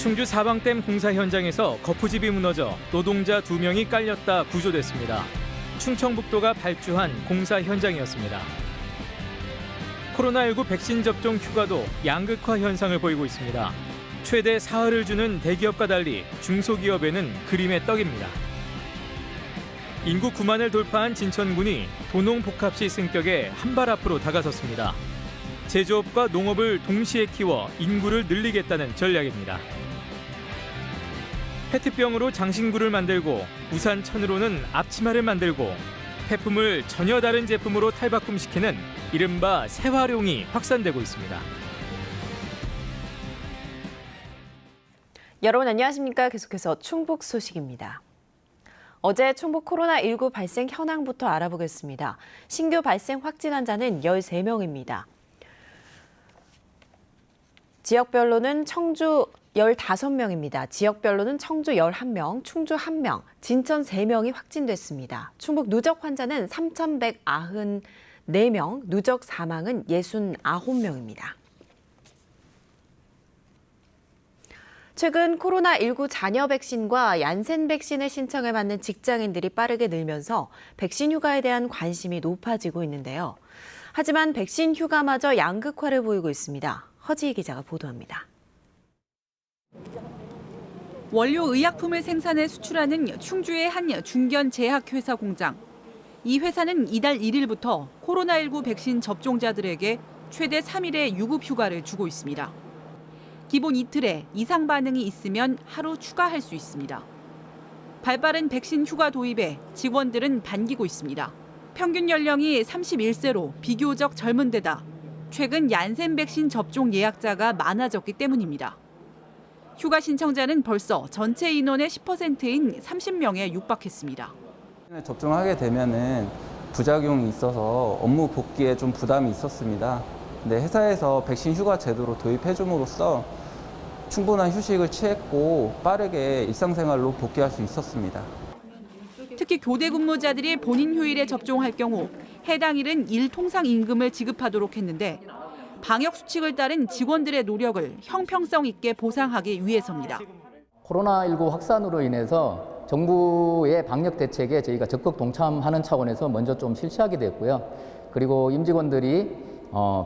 충주 사방댐 공사 현장에서 거푸집이 무너져 노동자 2명이 깔렸다 구조됐습니다. 충청북도가 발주한 공사 현장이었습니다. 코로나19 백신 접종 휴가도 양극화 현상을 보이고 있습니다. 최대 사흘을 주는 대기업과 달리 중소기업에는 그림의 떡입니다. 인구 9만을 돌파한 진천군이 도농복합시 승격에 한 발 앞으로 다가섰습니다. 제조업과 농업을 동시에 키워 인구를 늘리겠다는 전략입니다. 페트병으로 장신구를 만들고 우산천으로는 앞치마를 만들고 폐품을 전혀 다른 제품으로 탈바꿈시키는 이른바 재활용이 확산되고 있습니다. 여러분 안녕하십니까? 계속해서 충북 소식입니다. 어제 충북 코로나19 발생 현황부터 알아보겠습니다. 신규 발생 확진 환자는 13명입니다. 지역별로는 청주 15명입니다. 지역별로는 청주 11명, 충주 1명, 진천 3명이 확진됐습니다. 충북 누적 환자는 3,194명, 누적 사망은 69명입니다. 최근 코로나19 잔여 백신과 얀센 백신을 신청해 받는 직장인들이 빠르게 늘면서 백신 휴가에 대한 관심이 높아지고 있는데요. 하지만 백신 휴가마저 양극화를 보이고 있습니다. 허지희 기자가 보도합니다. 원료 의약품을 생산해 수출하는 충주의 한 중견 제약회사 공장. 이 회사는 이달 1일부터 코로나19 백신 접종자들에게 최대 3일의 유급 휴가를 주고 있습니다. 기본 이틀에 이상 반응이 있으면 하루 추가할 수 있습니다. 발빠른 백신 휴가 도입에 직원들은 반기고 있습니다. 평균 연령이 31세로 비교적 젊은 데다 최근 얀센 백신 접종 예약자가 많아졌기 때문입니다. 휴가 신청자는 벌써 전체 인원의 10%인 30명에 육박했습니다. 접종하게 되면은 부작용이 있어서 업무 복귀에 좀 부담이 있었습니다. 근데 회사에서 백신 휴가 제도로 도입해 줌으로써 충분한 휴식을 취했고 빠르게 일상생활로 복귀할 수 있었습니다. 특히 교대 근무자들이 본인 휴일에 접종할 경우 해당 일은 일 통상 임금을 지급하도록 했는데 방역 수칙을 따른 직원들의 노력을 형평성 있게 보상하기 위해서입니다. 코로나19 확산으로 인해서 정부의 방역 대책에 저희가 적극 동참하는 차원에서 먼저 좀 실시하게 됐고요. 그리고 임직원들이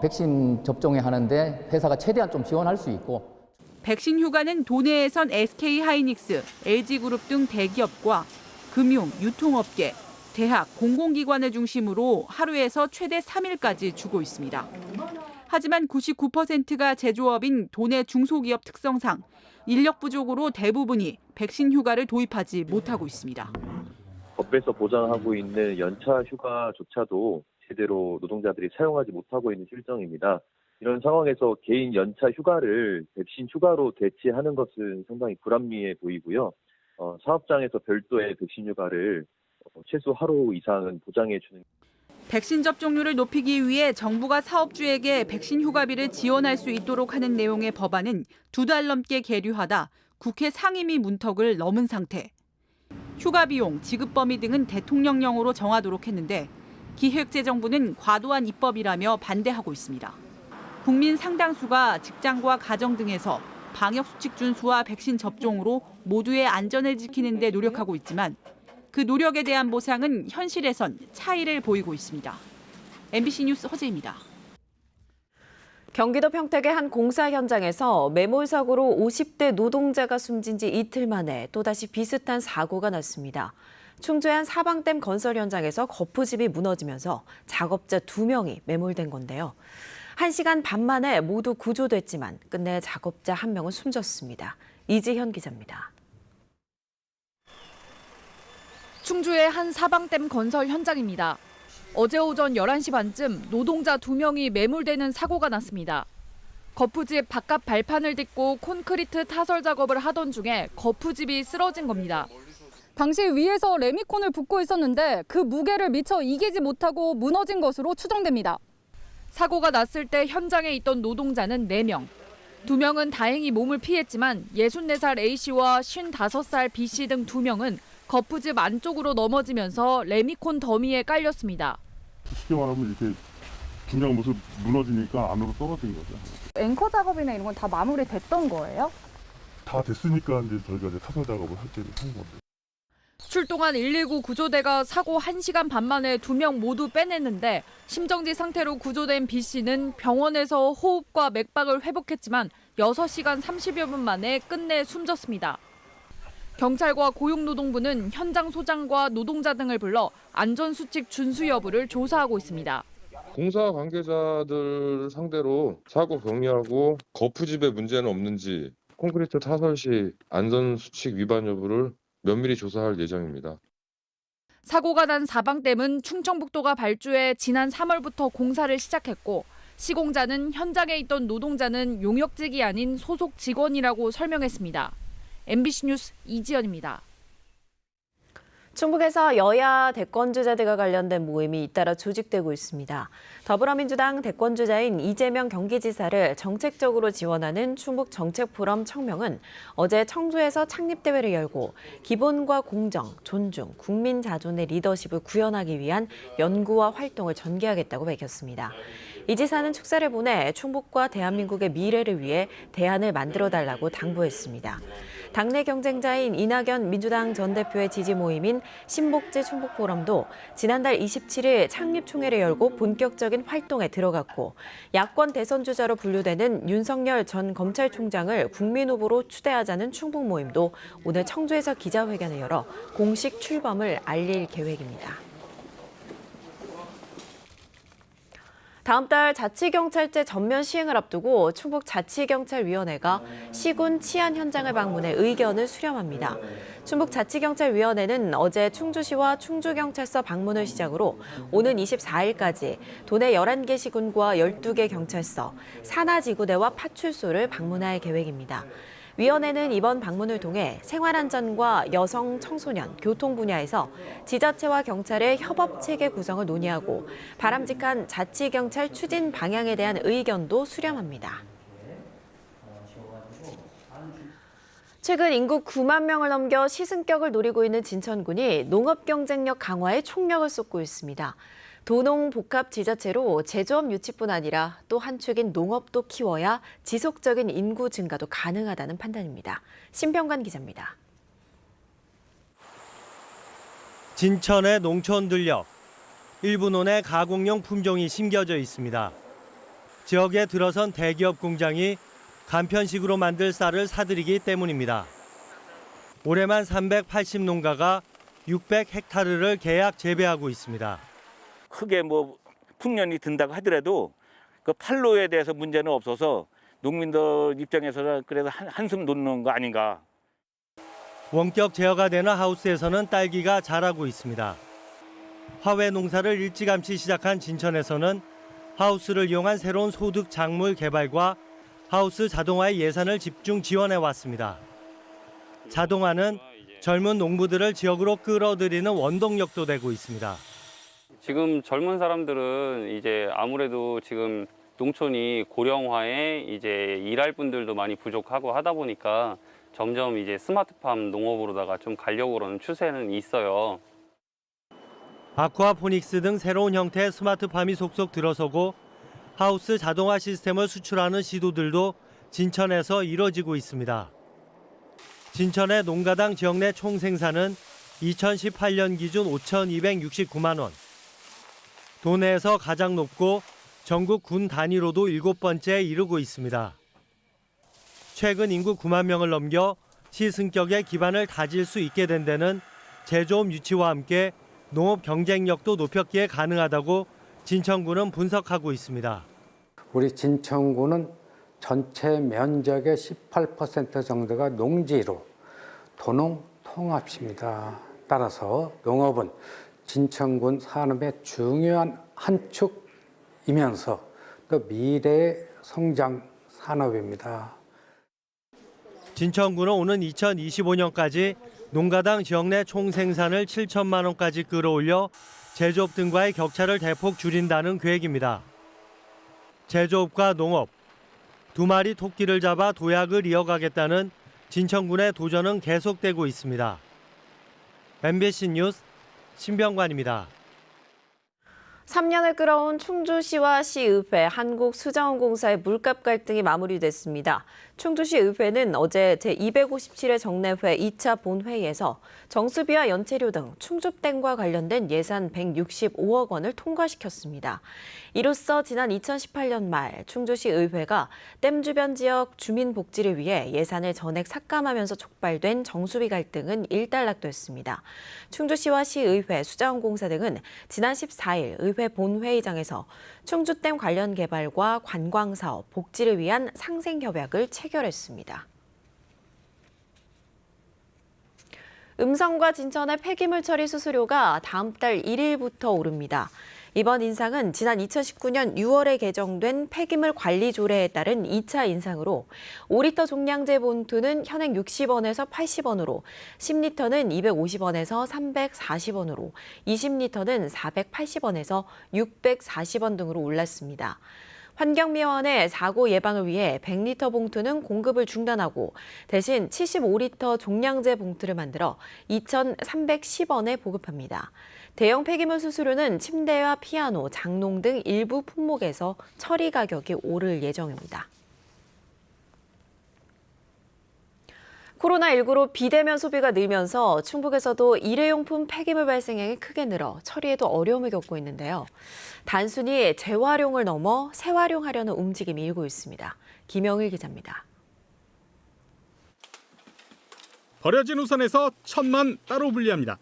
백신 접종에 하는데 회사가 최대한 좀 지원할 수 있고. 백신 휴가는 도내에선 SK하이닉스, LG그룹 등 대기업과 금융, 유통업계, 대학, 공공기관을 중심으로 하루에서 최대 3일까지 주고 있습니다. 하지만 99%가 제조업인 도내 중소기업 특성상 인력 부족으로 대부분이 백신 휴가를 도입하지 못하고 있습니다. 법에서 보장하고 있는 연차 휴가조차도 제대로 노동자들이 사용하지 못하고 있는 실정입니다. 이런 상황에서 개인 연차 휴가를 백신 휴가로 대체하는 것은 상당히 불합리해 보이고요. 사업장에서 별도의 백신 휴가를 최소 하루 이상은 보장해 주는. 백신 접종률을 높이기 위해 정부가 사업주에게 백신 휴가비를 지원할 수 있도록 하는 내용의 법안은 2달 넘게 계류하다 국회 상임위 문턱을 넘은 상태. 휴가 비용, 지급 범위 등은 대통령령으로 정하도록 했는데 기획재정부는 과도한 입법이라며 반대하고 있습니다. 국민 상당수가 직장과 가정 등에서 방역 수칙 준수와 백신 접종으로 모두의 안전을 지키는 데 노력하고 있지만 그 노력에 대한 보상은 현실에선 차이를 보이고 있습니다. MBC 뉴스 허재입니다. 경기도 평택의 한 공사 현장에서 매몰 사고로 50대 노동자가 숨진 지 이틀 만에 또다시 비슷한 사고가 났습니다. 충주의 한 사방댐 건설 현장에서 거푸집이 무너지면서 작업자 2명이 매몰된 건데요. 1시간 반 만에 모두 구조됐지만 끝내 작업자 1명은 숨졌습니다. 이지현 기자입니다. 충주의 한 사방댐 건설 현장입니다. 어제 오전 11시 반쯤 노동자 2명이 매몰되는 사고가 났습니다. 거푸집 바깥 발판을 딛고 콘크리트 타설 작업을 하던 중에 거푸집이 쓰러진 겁니다. 당시 위에서 레미콘을 붓고 있었는데 그 무게를 미처 이기지 못하고 무너진 것으로 추정됩니다. 사고가 났을 때 현장에 있던 노동자는 4명. 2명은 다행히 몸을 피했지만 64살 A씨와 55살 B씨 등 2명은 거푸집 안쪽으로 넘어지면서 레미콘 더미에 깔렸습니다. 쉽게 말하면 이렇게 중량 모습 무너지니까 안으로 떨어진 거죠. 앵커 작업이나 이런 건 다 마무리됐던 거예요? 다 됐으니까 이제 저희가 이제 타설 작업을 할 때를 한 건데. 출동한 119 구조대가 사고 1시간 반 만에 2명 모두 빼냈는데 심정지 상태로 구조된 B 씨는 병원에서 호흡과 맥박을 회복했지만 6시간 30여 분 만에 끝내 숨졌습니다. 경찰과 고용노동부는 현장 소장과 노동자 등을 불러 안전수칙 준수 여부를 조사하고 있습니다. 공사 관계자들 상대로 사고 격리하고 거푸집에 문제는 없는지 콘크리트 타설 시 안전수칙 위반 여부를 면밀히 조사할 예정입니다. 사고가 난 사방댐은 충청북도가 발주해 지난 3월부터 공사를 시작했고 시공자는 현장에 있던 노동자는 용역직이 아닌 소속 직원이라고 설명했습니다. MBC 뉴스 이지연입니다. 충북에서 여야 대권주자들과 관련된 모임이 잇따라 조직되고 있습니다. 더불어민주당 대권주자인 이재명 경기지사를 정책적으로 지원하는 충북 정책포럼 청명은 어제 청주에서 창립대회를 열고 기본과 공정, 존중, 국민 자존의 리더십을 구현하기 위한 연구와 활동을 전개하겠다고 밝혔습니다. 이 지사는 축사를 보내 충북과 대한민국의 미래를 위해 대안을 만들어달라고 당부했습니다. 당내 경쟁자인 이낙연 민주당 전 대표의 지지 모임인 신복지 충북포럼도 지난달 27일 창립총회를 열고 본격적인 활동에 들어갔고 야권 대선 주자로 분류되는 윤석열 전 검찰총장을 국민 후보로 추대하자는 충북 모임도 오늘 청주에서 기자회견을 열어 공식 출범을 알릴 계획입니다. 다음 달 자치경찰제 전면 시행을 앞두고 충북자치경찰위원회가 시군 치안 현장을 방문해 의견을 수렴합니다. 충북자치경찰위원회는 어제 충주시와 충주경찰서 방문을 시작으로 오는 24일까지 도내 11개 시군과 12개 경찰서, 산하지구대와 파출소를 방문할 계획입니다. 위원회는 이번 방문을 통해 생활안전과 여성, 청소년, 교통 분야에서 지자체와 경찰의 협업체계 구성을 논의하고 바람직한 자치경찰 추진 방향에 대한 의견도 수렴합니다. 최근 인구 9만 명을 넘겨 시승격을 노리고 있는 진천군이 농업 경쟁력 강화에 총력을 쏟고 있습니다. 도농복합지자체로 제조업 유치뿐 아니라 또 한 축인 농업도 키워야 지속적인 인구 증가도 가능하다는 판단입니다. 신병관 기자입니다. 진천의 농촌 들녘, 일부 논에 가공용 품종이 심겨져 있습니다. 지역에 들어선 대기업 공장이 간편식으로 만들 쌀을 사들이기 때문입니다. 올해만 380농가가 600헥타르를 계약 재배하고 있습니다. 크게 풍년이 든다고 하더라도 그 판로에 대해서 문제는 없어서 농민들 입장에서는 그래도 한숨 돋는 거 아닌가. 원격 제어가 되는 하우스에서는 딸기가 자라고 있습니다. 화훼 농사를 일찌감치 시작한 진천에서는 하우스를 이용한 새로운 소득 작물 개발과 하우스 자동화의 예산을 집중 지원해 왔습니다. 자동화는 젊은 농부들을 지역으로 끌어들이는 원동력도 되고 있습니다. 지금 젊은 사람들은 이제 아무래도 지금 농촌이 고령화에 이제 일할 분들도 많이 부족하고 하다 보니까 점점 이제 스마트팜 농업으로다가 좀 가려고 그러는 추세는 있어요. 아쿠아포닉스 등 새로운 형태의 스마트팜이 속속 들어서고 하우스 자동화 시스템을 수출하는 시도들도 진천에서 이뤄지고 있습니다. 진천의 농가당 지역 내 총 생산은 2018년 기준 5,269만 원. 도내에서 가장 높고 전국 군 단위로도 7번째에 이르고 있습니다. 최근 인구 9만 명을 넘겨 시승격의 기반을 다질 수 있게 된 데는 제조업 유치와 함께 농업 경쟁력도 높였기에 가능하다고 진천군은 분석하고 있습니다. 우리 진천군은 전체 면적의 18% 정도가 농지로 도농 통합입니다. 따라서 농업은 진천군 산업의 중요한 한 축이면서 또 미래의 성장 산업입니다. 진천군은 오는 2025년까지 농가당 지역 내 총 생산을 7천만 원까지 끌어올려 제조업 등과의 격차를 대폭 줄인다는 계획입니다. 제조업과 농업, 두 마리 토끼를 잡아 도약을 이어가겠다는 진천군의 도전은 계속되고 있습니다. MBC 뉴스 신병관입니다. 3년을 끌어온 충주시와 시의회, 한국수자원공사의 물값 갈등이 마무리됐습니다. 충주시의회는 어제 제257회 정례회 2차 본회의에서 정수비와 연체료 등 충주댐과 관련된 예산 165억 원을 통과시켰습니다. 이로써 지난 2018년 말 충주시의회가 댐 주변 지역 주민 복지를 위해 예산을 전액 삭감하면서 촉발된 정수비 갈등은 일단락됐습니다. 충주시와 시의회, 수자원공사 등은 지난 14일 의회 본회의장에서 충주댐 관련 개발과 관광사업, 복지를 위한 상생협약을 체결했습니다. 음성과 진천의 폐기물 처리 수수료가 다음 달 1일부터 오릅니다. 이번 인상은 지난 2019년 6월에 개정된 폐기물 관리 조례에 따른 2차 인상으로 5리터 종량제 봉투는 현행 60원에서 80원으로, 10리터는 250원에서 340원으로, 20리터는 480원에서 640원 등으로 올랐습니다. 환경미화원의 사고 예방을 위해 100리터 봉투는 공급을 중단하고 대신 75리터 종량제 봉투를 만들어 2,310원에 보급합니다. 대형 폐기물 수수료는 침대와 피아노, 장롱 등 일부 품목에서 처리 가격이 오를 예정입니다. 코로나19로 비대면 소비가 늘면서 충북에서도 일회용품 폐기물 발생량이 크게 늘어 처리에도 어려움을 겪고 있는데요. 단순히 재활용을 넘어 재활용하려는 움직임이 일고 있습니다. 김영일 기자입니다. 버려진 우산에서 천만 따로 분리합니다.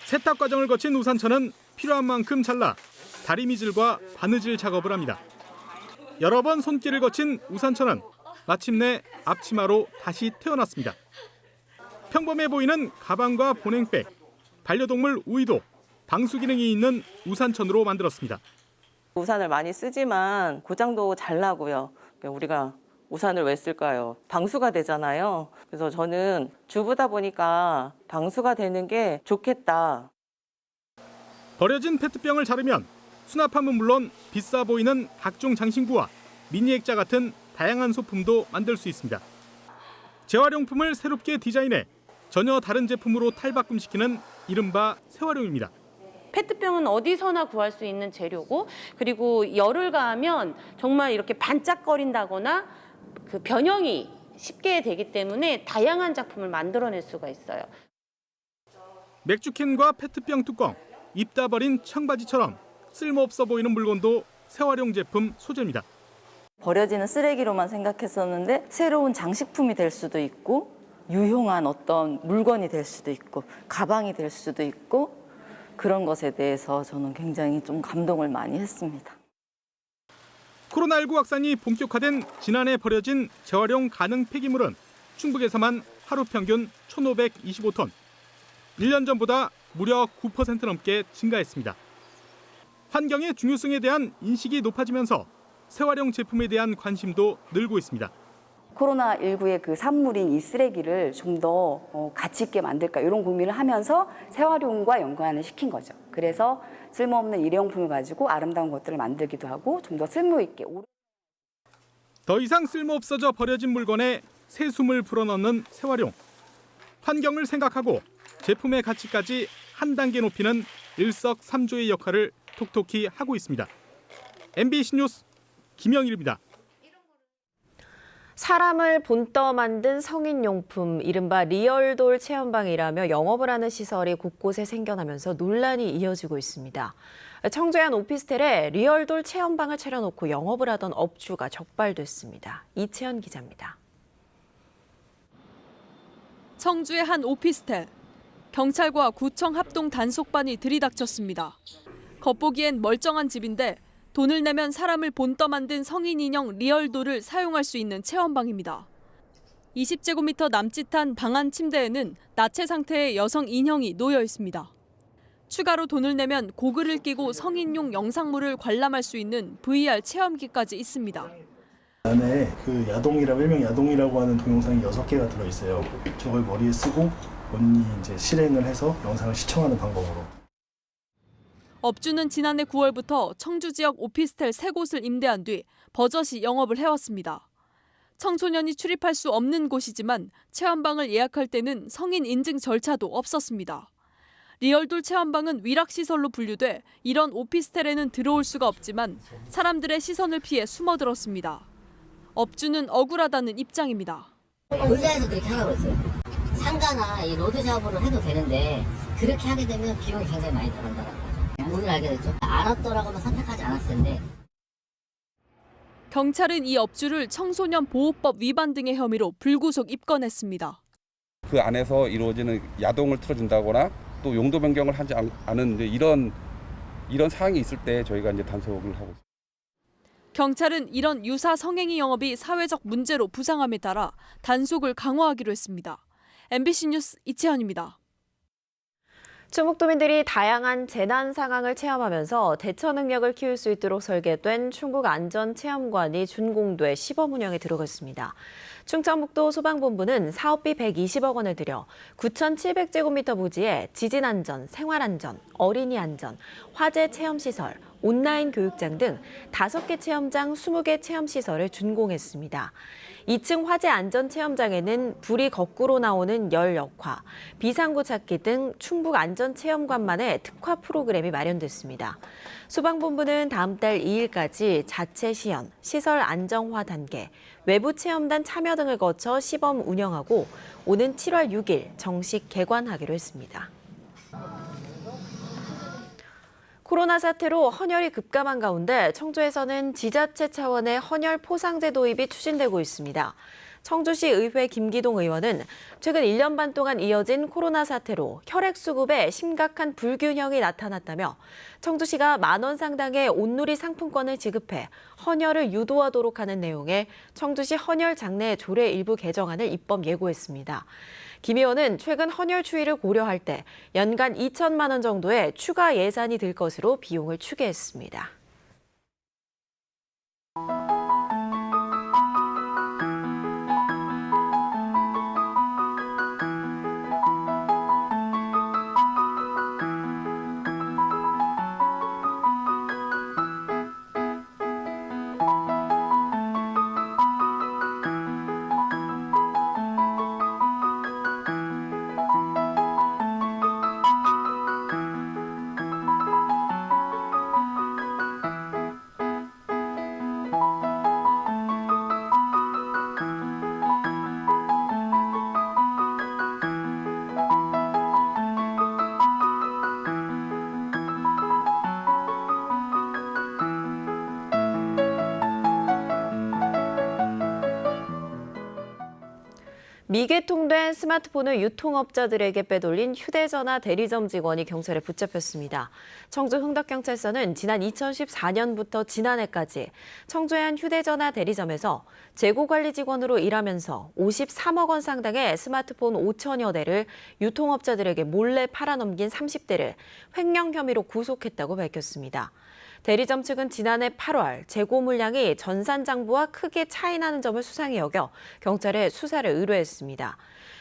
세탁 과정을 거친 우산천은 필요한 만큼 잘라 다리미질과 바느질 작업을 합니다. 여러 번 손길을 거친 우산천은 마침내 앞치마로 다시 태어났습니다. 평범해 보이는 가방과 보냉백, 반려동물 우이도 방수 기능이 있는 우산천으로 만들었습니다. 우산을 많이 쓰지만 고장도 잘 나고요. 우리가 우산을 왜 쓸까요? 방수가 되잖아요. 그래서 저는 주부다 보니까 방수가 되는 게 좋겠다. 버려진 페트병을 자르면 수납함은 물론 비싸 보이는 각종 장신구와 미니 액자 같은 다양한 소품도 만들 수 있습니다. 재활용품을 새롭게 디자인해 전혀 다른 제품으로 탈바꿈시키는 이른바 재활용입니다. 페트병은 어디서나 구할 수 있는 재료고, 그리고 열을 가하면 정말 이렇게 반짝거린다거나 그 변형이 쉽게 되기 때문에 다양한 작품을 만들어낼 수가 있어요. 맥주캔과 페트병 뚜껑, 입다 버린 청바지처럼 쓸모없어 보이는 물건도 재활용 제품 소재입니다. 버려지는 쓰레기로만 생각했었는데 새로운 장식품이 될 수도 있고 유용한 어떤 물건이 될 수도 있고 가방이 될 수도 있고 그런 것에 대해서 저는 굉장히 좀 감동을 많이 했습니다. 코로나19 확산이 본격화된 지난해 버려진 재활용 가능 폐기물은 충북에서만 하루 평균 1,525톤, 1년 전보다 무려 9% 넘게 증가했습니다. 환경의 중요성에 대한 인식이 높아지면서 재활용 제품에 대한 관심도 늘고 있습니다. 코로나19의 그 산물인 이 쓰레기를 좀 더 가치 있게 만들까 이런 고민을 하면서 재활용과 연관을 시킨 거죠. 그래서 쓸모없는 일회용품을 가지고 아름다운 것들을 만들기도 하고 좀 더 쓸모 있게. 더 이상 쓸모없어져 버려진 물건에 새 숨을 불어넣는 재활용. 환경을 생각하고 제품의 가치까지 한 단계 높이는 일석삼조의 역할을 톡톡히 하고 있습니다. MBC 뉴스 김영일입니다. 사람을 본떠 만든 성인용품, 이른바 리얼돌 체험방이라며 영업을 하는 시설이 곳곳에 생겨나면서 논란이 이어지고 있습니다. 청주의 한 오피스텔에 리얼돌 체험방을 차려놓고 영업을 하던 업주가 적발됐습니다. 이채연 기자입니다. 청주의 한 오피스텔. 경찰과 구청 합동 단속반이 들이닥쳤습니다. 겉보기엔 멀쩡한 집인데 돈을 내면 사람을 본떠 만든 성인 인형 리얼돌을 사용할 수 있는 체험방입니다. 20제곱미터 남짓한 방 안 침대에는 나체 상태의 여성 인형이 놓여 있습니다. 추가로 돈을 내면 고글을 끼고 성인용 영상물을 관람할 수 있는 VR 체험기까지 있습니다. 안에 그 야동이라고 일명 야동이라고 하는 동영상이 6개가 들어있어요. 저걸 머리에 쓰고 본인이 이제 실행을 해서 영상을 시청하는 방법으로. 업주는 지난해 9월부터 청주 지역 오피스텔 3곳을 임대한 뒤 버젓이 영업을 해왔습니다. 청소년이 출입할 수 없는 곳이지만 체험방을 예약할 때는 성인 인증 절차도 없었습니다. 리얼돌 체험방은 위락시설로 분류돼 이런 오피스텔에는 들어올 수가 없지만 사람들의 시선을 피해 숨어들었습니다. 업주는 억울하다는 입장입니다. 의자에서 그렇게 하라고 했어요. 상가나 이 로드 작업을 해도 되는데 그렇게 하게 되면 비용이 굉장히 많이 들어간다는 거죠. 오늘 알게 됐죠. 알았더라고는 선택하지 않았을 텐데. 경찰은 이 업주를 청소년 보호법 위반 등의 혐의로 불구속 입건했습니다. 그 안에서 이루어지는 야동을 틀어준다거나 또 용도 변경을 하지 않은 이런 사항이 있을 때 저희가 이제 단속을 하고 있습니다. 경찰은 이런 유사 성행위 영업이 사회적 문제로 부상함에 따라 단속을 강화하기로 했습니다. MBC 뉴스 이채연입니다. 충북도민들이 다양한 재난 상황을 체험하면서 대처 능력을 키울 수 있도록 설계된 충북안전체험관이 준공돼 시범 운영에 들어갔습니다. 충청북도 소방본부는 사업비 120억 원을 들여 9,700제곱미터 부지에 지진안전, 생활안전, 어린이안전, 화재 체험시설, 온라인 교육장 등 5개 체험장 20개 체험시설을 준공했습니다. 2층 화재 안전 체험장에는 불이 거꾸로 나오는 열 역화, 비상구 찾기 등 충북 안전 체험관만의 특화 프로그램이 마련됐습니다. 소방본부는 다음 달 2일까지 자체 시연, 시설 안정화 단계, 외부 체험단 참여 등을 거쳐 시범 운영하고 오는 7월 6일 정식 개관하기로 했습니다. 코로나 사태로 헌혈이 급감한 가운데 청주에서는 지자체 차원의 헌혈 포상제 도입이 추진되고 있습니다. 청주시 의회 김기동 의원은 최근 1년 반 동안 이어진 코로나 사태로 혈액 수급에 심각한 불균형이 나타났다며 청주시가 10,000원 상당의 온누리 상품권을 지급해 헌혈을 유도하도록 하는 내용의 청주시 헌혈 장례 조례 일부 개정안을 입법 예고했습니다. 김 의원은 최근 헌혈 추이를 고려할 때 연간 2천만 원 정도의 추가 예산이 들 것으로 비용을 추계했습니다. 미개통된 스마트폰을 유통업자들에게 빼돌린 휴대전화 대리점 직원이 경찰에 붙잡혔습니다. 청주 흥덕경찰서는 지난 2014년부터 지난해까지 청주의 한 휴대전화 대리점에서 재고관리 직원으로 일하면서 53억 원 상당의 스마트폰 5천여 대를 유통업자들에게 몰래 팔아넘긴 30대를 횡령 혐의로 구속했다고 밝혔습니다. 대리점 측은 지난해 8월 재고 물량이 전산장부와 크게 차이나는 점을 수상히 여겨 경찰에 수사를 의뢰했습니다.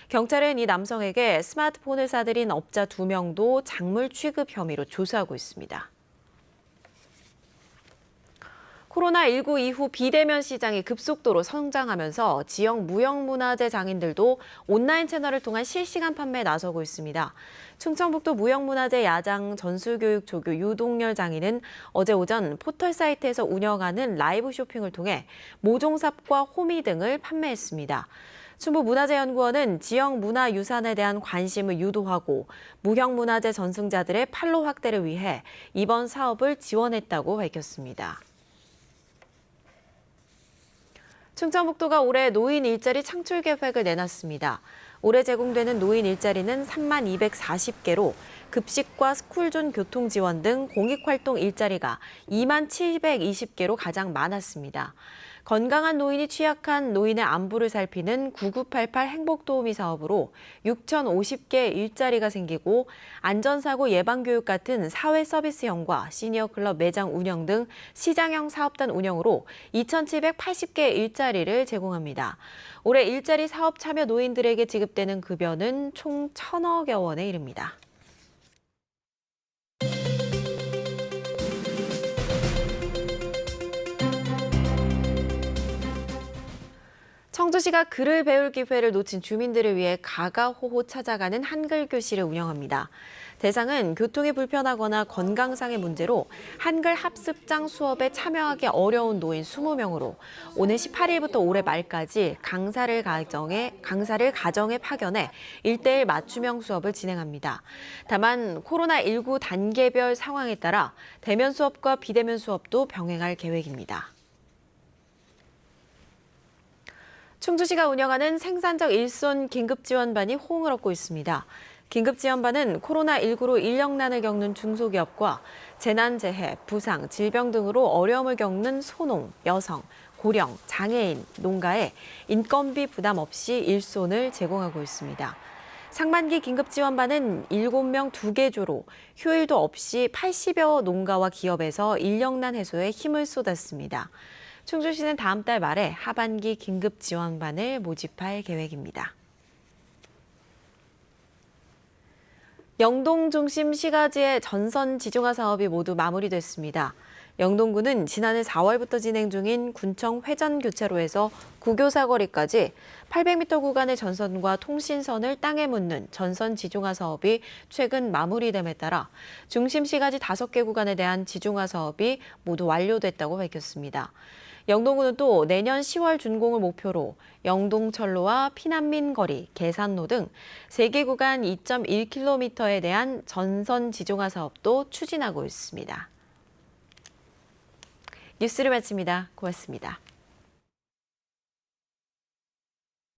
경찰은 이 남성에게 스마트폰을 사들인 업자 2명도 작물 취급 혐의로 조사하고 있습니다. 코로나19 이후 비대면 시장이 급속도로 성장하면서 지역 무형문화재 장인들도 온라인 채널을 통한 실시간 판매에 나서고 있습니다. 충청북도 무형문화재 야장 전수교육 조교 유동열 장인은 어제 오전 포털 사이트에서 운영하는 라이브 쇼핑을 통해 모종삽과 호미 등을 판매했습니다. 충북문화재연구원은 지역 문화유산에 대한 관심을 유도하고 무형문화재 전승자들의 판로 확대를 위해 이번 사업을 지원했다고 밝혔습니다. 충청북도가 올해 노인 일자리 창출 계획을 내놨습니다. 올해 제공되는 노인 일자리는 3240개로 급식과 스쿨존 교통 지원 등 공익활동 일자리가 2720개로 가장 많았습니다. 건강한 노인이 취약한 노인의 안부를 살피는 9988 행복도우미 사업으로 6,050개 일자리가 생기고 안전사고 예방교육 같은 사회서비스형과 시니어클럽 매장 운영 등 시장형 사업단 운영으로 2,780개 일자리를 제공합니다. 올해 일자리 사업 참여 노인들에게 지급되는 급여는 총 1,000억여 원에 이릅니다. 청주시가 글을 배울 기회를 놓친 주민들을 위해 가가호호 찾아가는 한글 교실을 운영합니다. 대상은 교통이 불편하거나 건강상의 문제로 한글 합습장 수업에 참여하기 어려운 노인 20명으로 오는 18일부터 올해 말까지 강사를 가정에 파견해 1:1 맞춤형 수업을 진행합니다. 다만 코로나19 단계별 상황에 따라 대면 수업과 비대면 수업도 병행할 계획입니다. 충주시가 운영하는 생산적 일손 긴급지원반이 호응을 얻고 있습니다. 긴급지원반은 코로나19로 인력난을 겪는 중소기업과 재난재해, 부상, 질병 등으로 어려움을 겪는 소농, 여성, 고령, 장애인, 농가에 인건비 부담 없이 일손을 제공하고 있습니다. 상반기 긴급지원반은 7명 2개조로 휴일도 없이 80여 농가와 기업에서 인력난 해소에 힘을 쏟았습니다. 충주시는 다음 달 말에 하반기 긴급지원반을 모집할 계획입니다. 영동 중심 시가지의 전선 지중화 사업이 모두 마무리됐습니다. 영동구는 지난해 4월부터 진행 중인 군청 회전 교차로에서 구교사거리까지 800m 구간의 전선과 통신선을 땅에 묻는 전선 지중화 사업이 최근 마무리됨에 따라 중심 시가지 5개 구간에 대한 지중화 사업이 모두 완료됐다고 밝혔습니다. 영동구는 또 내년 10월 준공을 목표로 영동철로와 피난민 거리, 계산로 등 3개 구간 2.1km에 대한 전선 지중화 사업도 추진하고 있습니다. 뉴스를 마칩니다. 고맙습니다.